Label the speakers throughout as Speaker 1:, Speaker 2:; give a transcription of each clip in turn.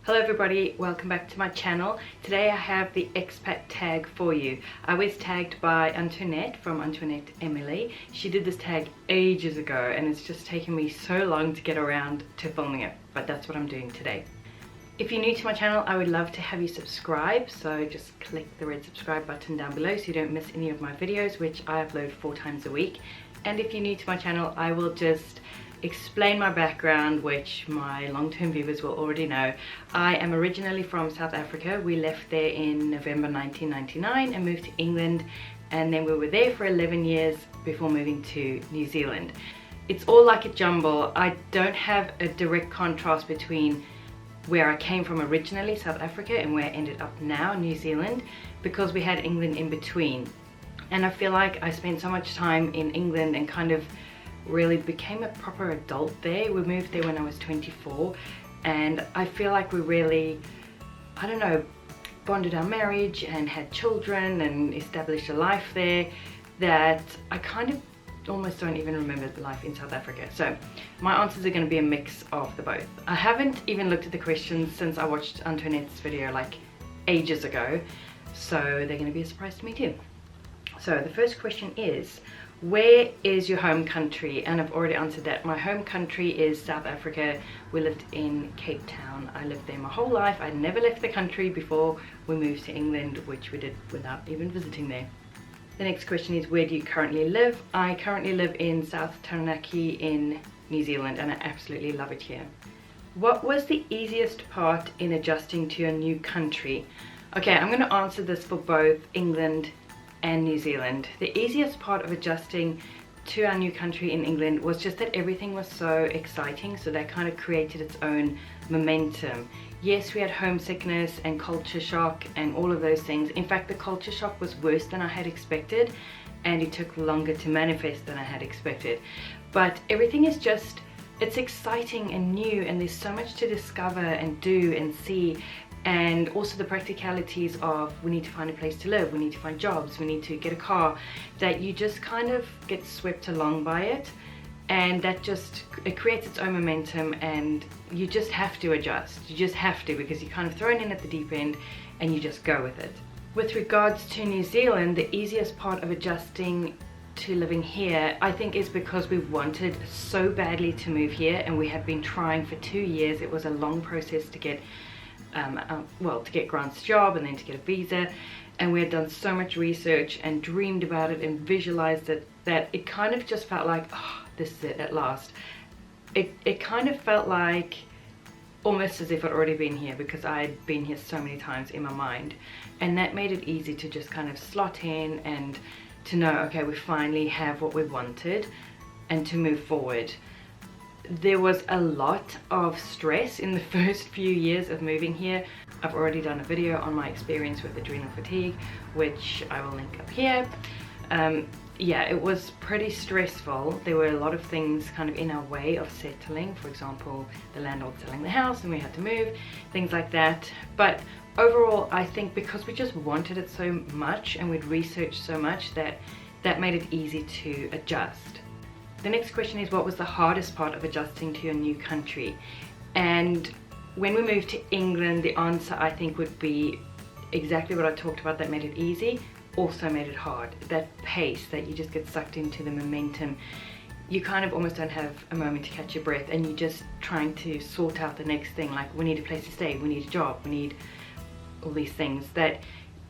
Speaker 1: Hello everybody, welcome back to my channel. Today I have the expat tag for you. I was tagged by Antoinette from Antoinette Emily. She did this tag ages ago and it's just taken me so long to get around to filming it, but that's what I'm doing today. If you're new to my channel, I would love to have you subscribe, so just click the red subscribe button down below so you don't miss any of my videos, which I upload 4 times a week. And if you're new to my channel, I will just explain my background, which my long-term viewers will already know. I am originally from South Africa. We left there in November 1999 and moved to England, and then we were there for 11 years before moving to New Zealand. It's all like a jumble. I don't have a direct contrast between where I came from originally, South Africa, and where I ended up now, New Zealand, because we had England in between. And I feel like I spent so much time in England and kind of really became a proper adult there. We moved there when I was 24, and I feel like we really, I don't know, bonded our marriage and had children and established a life there that I kind of almost don't even remember the life in South Africa. So my answers are going to be a mix of the both. I haven't even looked at the questions since I watched Antoinette's video like ages ago, so they're going to be a surprise to me too. So the first question is, where is your home country? And I've already answered that. My home country is South Africa. We lived in Cape Town. I lived there my whole life. I never left the country before we moved to England, which we did without even visiting there. The next question is, where do you currently live? I currently live in South Taranaki in New Zealand, and I absolutely love it here. What was the easiest part in adjusting to your new country? Okay, I'm going to answer this for both England and New Zealand. The easiest part of adjusting to our new country in England was just that everything was so exciting, so that kind of created its own momentum. Yes, we had homesickness and culture shock and all of those things. In fact, the culture shock was worse than I had expected, and it took longer to manifest than I had expected. But everything is just, it's exciting and new, and there's so much to discover and do and see. And also the practicalities of, we need to find a place to live, we need to find jobs, we need to get a car, that you just kind of get swept along by it, and that just, it creates its own momentum, and you just have to adjust. You just have to, because you're kind of thrown in at the deep end and you just go with it. With regards to New Zealand, the easiest part of adjusting to living here, I think, is because we wanted so badly to move here, and we had been trying for 2 years. It was a long process to get to get Grant's job and then to get a visa, and we had done so much research and dreamed about it and visualized it that it kind of just felt like, oh, this is it at last. It kind of felt like almost as if I'd already been here, because I had been here so many times in my mind, and that made it easy to just kind of slot in and to know, okay, we finally have what we wanted, and to move forward. There was a lot of stress in the first few years of moving here. I've already done a video on my experience with adrenal fatigue, which I will link up here. Yeah, it was pretty stressful. There were a lot of things kind of in our way of settling. For example, the landlord selling the house and we had to move, things like that. But overall, I think because we just wanted it so much and we'd researched so much, that made it easy to adjust. The next question is, what was the hardest part of adjusting to your new country? And when we moved to England, the answer I think would be exactly what I talked about, that made it easy, also made it hard. That pace, that you just get sucked into the momentum. You kind of almost don't have a moment to catch your breath, and you're just trying to sort out the next thing, like we need a place to stay, we need a job, we need all these things, that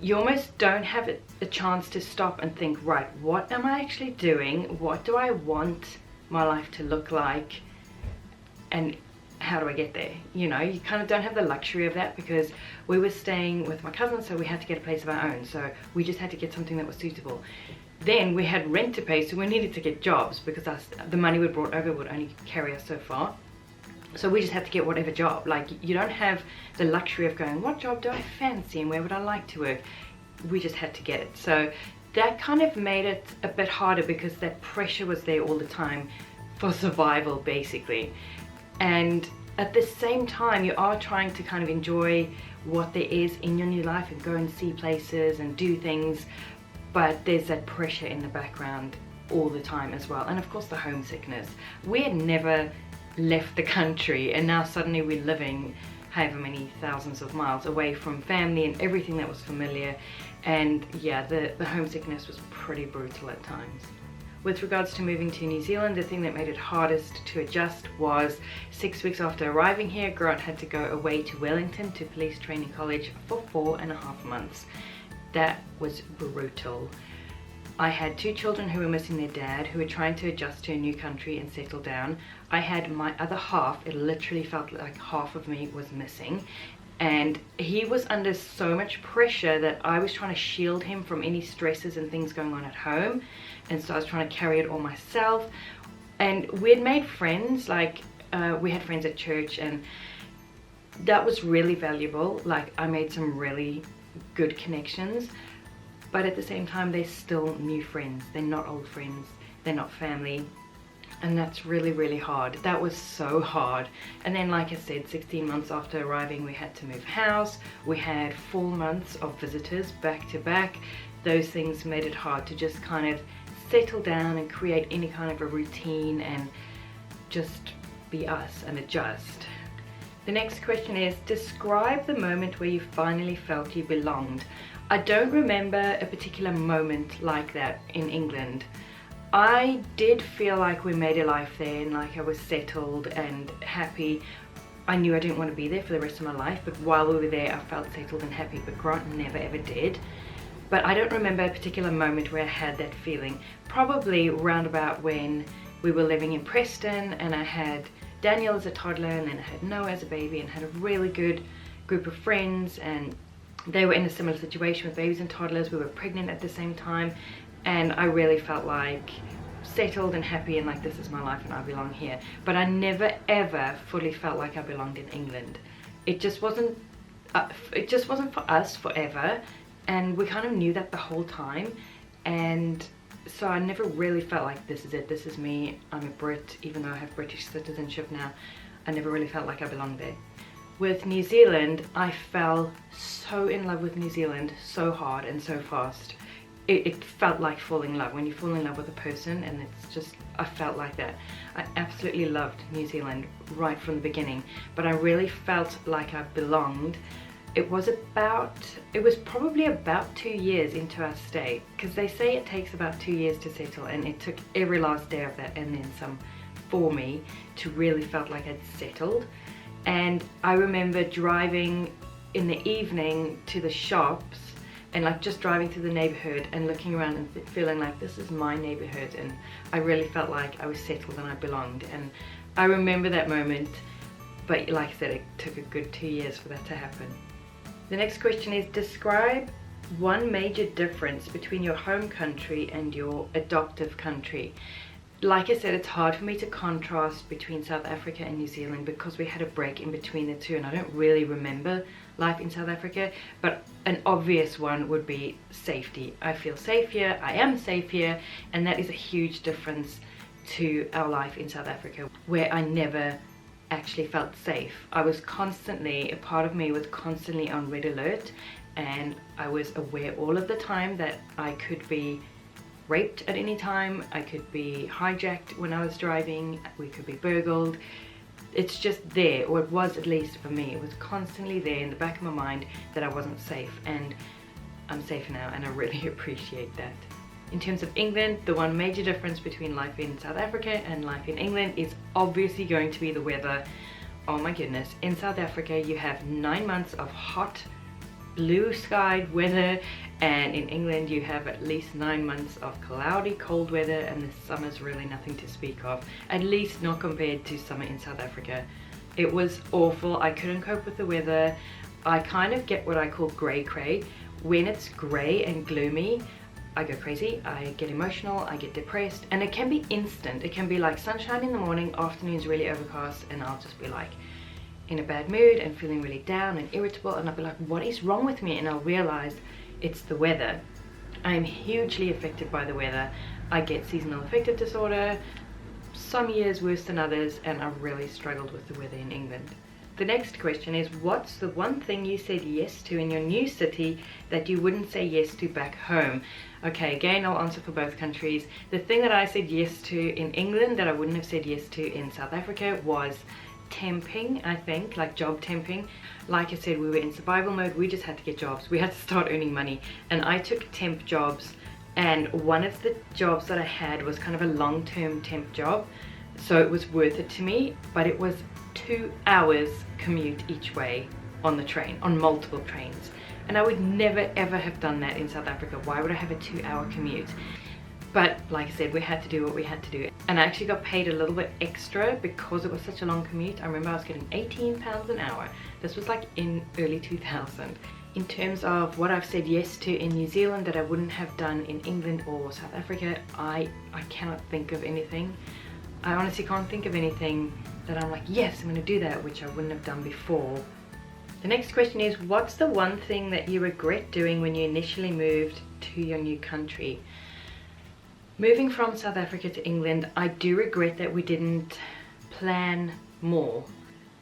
Speaker 1: you almost don't have a chance to stop and think, right, what am I actually doing? What do I want my life to look like? And how do I get there? You know, you kind of don't have the luxury of that, because we were staying with my cousin, so we had to get a place of our own. So we just had to get something that was suitable. Then we had rent to pay, so we needed to get jobs, because the money we brought over would only carry us so far. So we just had to get whatever job. Like, you don't have the luxury of going, what job do I fancy and where would I like to work? We just had to get it. So that kind of made it a bit harder, because that pressure was there all the time for survival, basically. And at the same time, you are trying to kind of enjoy what there is in your new life and go and see places and do things, but there's that pressure in the background all the time as well. And of course the homesickness. We had never left the country, and now suddenly we're living however many thousands of miles away from family and everything that was familiar. And yeah, the homesickness was pretty brutal at times. With regards to moving to New Zealand, the thing that made it hardest to adjust was 6 weeks after arriving here, Grant had to go away to Wellington to police training college for 4.5 months. That was brutal. I had 2 children who were missing their dad, who were trying to adjust to a new country and settle down. I had my other half, it literally felt like half of me was missing. And he was under so much pressure that I was trying to shield him from any stresses and things going on at home. And so I was trying to carry it all myself. And we had made friends, like we had friends at church, and that was really valuable. Like, I made some really good connections. But at the same time, they're still new friends. They're not old friends. They're not family. And that's really, really hard. That was so hard. And then, like I said, 16 months after arriving, we had to move house. We had 4 months of visitors back to back. Those things made it hard to just kind of settle down and create any kind of a routine and just be us and adjust. The next question is, describe the moment where you finally felt you belonged. I don't remember a particular moment like that in England. I did feel like we made a life there and like I was settled and happy. I knew I didn't want to be there for the rest of my life, but while we were there I felt settled and happy, but Grant never ever did. But I don't remember a particular moment where I had that feeling. Probably round about when we were living in Preston and I had Daniel as a toddler and then I had Noah as a baby and had a really good group of friends, and they were in a similar situation with babies and toddlers. We were pregnant at the same time. And I really felt like settled and happy and like this is my life and I belong here. But I never ever fully felt like I belonged in England. It just wasn't for us forever, and we kind of knew that the whole time. And so I never really felt like this is it, this is me, I'm a Brit, even though I have British citizenship now. I never really felt like I belonged there. With New Zealand, I fell so in love with New Zealand so hard and so fast. It felt like falling in love when you fall in love with a person, and it's just, I felt like that. I absolutely loved New Zealand right from the beginning, but I really felt like I belonged. It was probably about 2 years into our stay, because they say it takes about 2 years to settle, and it took every last day of that and then some for me to really felt like I'd settled. And I remember driving in the evening to the shops and like just driving through the neighborhood and looking around and feeling like this is my neighborhood, and I really felt like I was settled and I belonged. And I remember that moment, but like I said, it took a good 2 years for that to happen. The next question is, describe one major difference between your home country and your adoptive country. Like I said, it's hard for me to contrast between South Africa and New Zealand because we had a break in between the two and I don't really remember life in South Africa, but an obvious one would be safety. I feel safe here, I am safe here, and that is a huge difference to our life in South Africa, where I never actually felt safe. A part of me was constantly on red alert, and I was aware all of the time that I could be raped at any time, I could be hijacked when I was driving, we could be burgled. It's just there, or it was at least for me. It was constantly there in the back of my mind that I wasn't safe, and I'm safe now and I really appreciate that. In terms of England, the one major difference between life in South Africa and life in England is obviously going to be the weather. Oh my goodness, in South Africa you have 9 months of hot, blue-skied weather, and in England you have at least 9 months of cloudy, cold weather, and the summer's really nothing to speak of, at least not compared to summer in South Africa. It was awful. I couldn't cope with the weather. I kind of get what I call grey cray. When it's grey and gloomy, I go crazy, I get emotional, I get depressed, and it can be instant. It can be like sunshine in the morning, afternoon's really overcast, and I'll just be like in a bad mood and feeling really down and irritable, and I'll be like, what is wrong with me? And I'll realize it's the weather. I am hugely affected by the weather. I get seasonal affective disorder, some years worse than others, and I've really struggled with the weather in England. The next question is, what's the one thing you said yes to in your new city that you wouldn't say yes to back home? Okay, again, I'll answer for both countries. The thing that I said yes to in England that I wouldn't have said yes to in South Africa was temping, I think, like job temping. Like I said, we were in survival mode. We just had to get jobs. We had to start earning money. And I took temp jobs, and one of the jobs that I had was kind of a long-term temp job. So it was worth it to me, but it was 2 hours commute each way on the train, on multiple trains. And I would never ever have done that in South Africa. Why would I have a 2-hour commute? But like I said, we had to do what we had to do. And I actually got paid a little bit extra because it was such a long commute. I remember I was getting £18 an hour. This was like in early 2000. In terms of what I've said yes to in New Zealand that I wouldn't have done in England or South Africa, I cannot think of anything. I honestly can't think of anything that I'm like, yes, I'm going to do that, which I wouldn't have done before. The next question is, what's the one thing that you regret doing when you initially moved to your new country? Moving from South Africa to England, I do regret that we didn't plan more.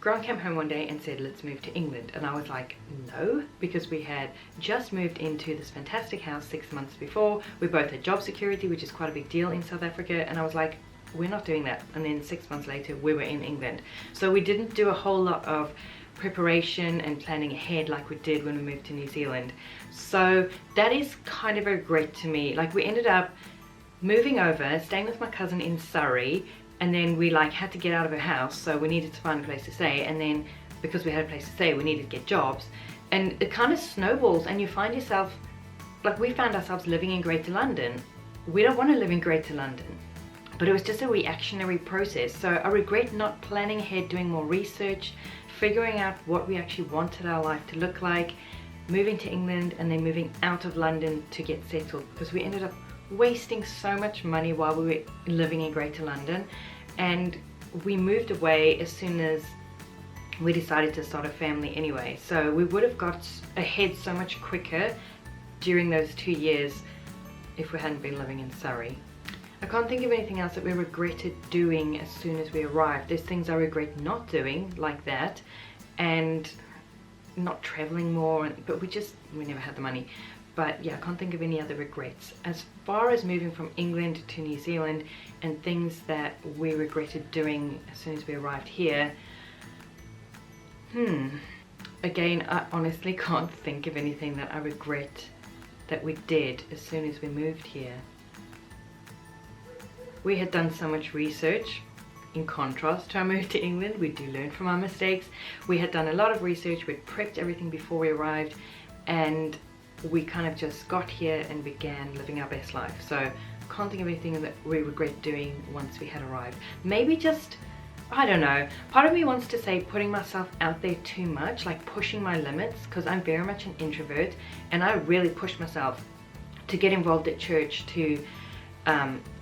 Speaker 1: Grant came home one day and said, let's move to England. And I was like, no, because we had just moved into this fantastic house 6 months before. We both had job security, which is quite a big deal in South Africa. And I was like, we're not doing that. And then 6 months later, we were in England. So we didn't do a whole lot of preparation and planning ahead like we did when we moved to New Zealand. So that is kind of a regret to me. Like, we ended up moving over, staying with my cousin in Surrey, and then we like had to get out of her house, so we needed to find a place to stay. And then because we had a place to stay, we needed to get jobs, and it kind of snowballs, and you find yourself, like, we found ourselves living in Greater London. We don't want to live in Greater London, but it was just a reactionary process. So I regret not planning ahead, doing more research, figuring out what we actually wanted our life to look like, moving to England and then moving out of London to get settled, because we ended up wasting so much money while we were living in Greater London. And we moved away as soon as we decided to start a family anyway. So we would have got ahead so much quicker during those 2 years if we hadn't been living in Surrey. I can't think of anything else that we regretted doing as soon as we arrived. There's things I regret not doing, like that, and not traveling more, but we never had the money. But yeah, I can't think of any other regrets. As far as moving from England to New Zealand and things that we regretted doing as soon as we arrived here, again, I honestly can't think of anything that I regret that we did as soon as we moved here. We had done so much research. In contrast to our move to England, we do learn from our mistakes. We had done a lot of research, we'd prepped everything before we arrived, and we kind of just got here and began living our best life. So can't think of anything that we regret doing once we had arrived. Maybe just, I don't know, part of me wants to say putting myself out there too much, like pushing my limits, because I'm very much an introvert, and I really pushed myself to get involved at church, to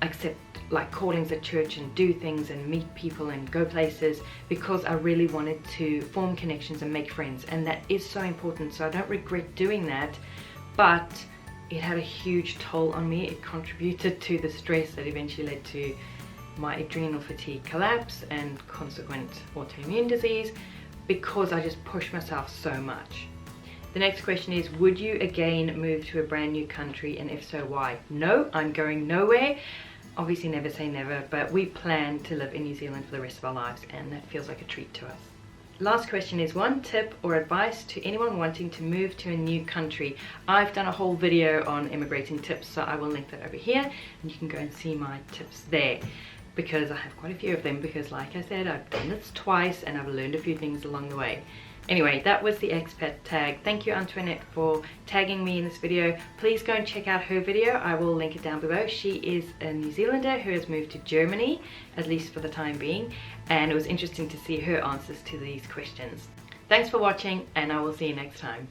Speaker 1: accept like callings at church and do things and meet people and go places, because I really wanted to form connections and make friends, and that is so important. So I don't regret doing that, but it had a huge toll on me. It contributed to the stress that eventually led to my adrenal fatigue collapse and consequent autoimmune disease, because I just pushed myself so much. The next question is, would you again move to a brand new country, and if so, why? No, I'm going nowhere. Obviously never say never, but we plan to live in New Zealand for the rest of our lives, and that feels like a treat to us. Last question is, one tip or advice to anyone wanting to move to a new country. I've done a whole video on immigrating tips, so I will link that over here, and you can go and see my tips there, because I have quite a few of them, because like I said, I've done this twice and I've learned a few things along the way. Anyway, that was the expat tag. Thank you, Antoinette, for tagging me in this video. Please go and check out her video. I will link it down below. She is a New Zealander who has moved to Germany, at least for the time being, and it was interesting to see her answers to these questions. Thanks for watching, and I will see you next time.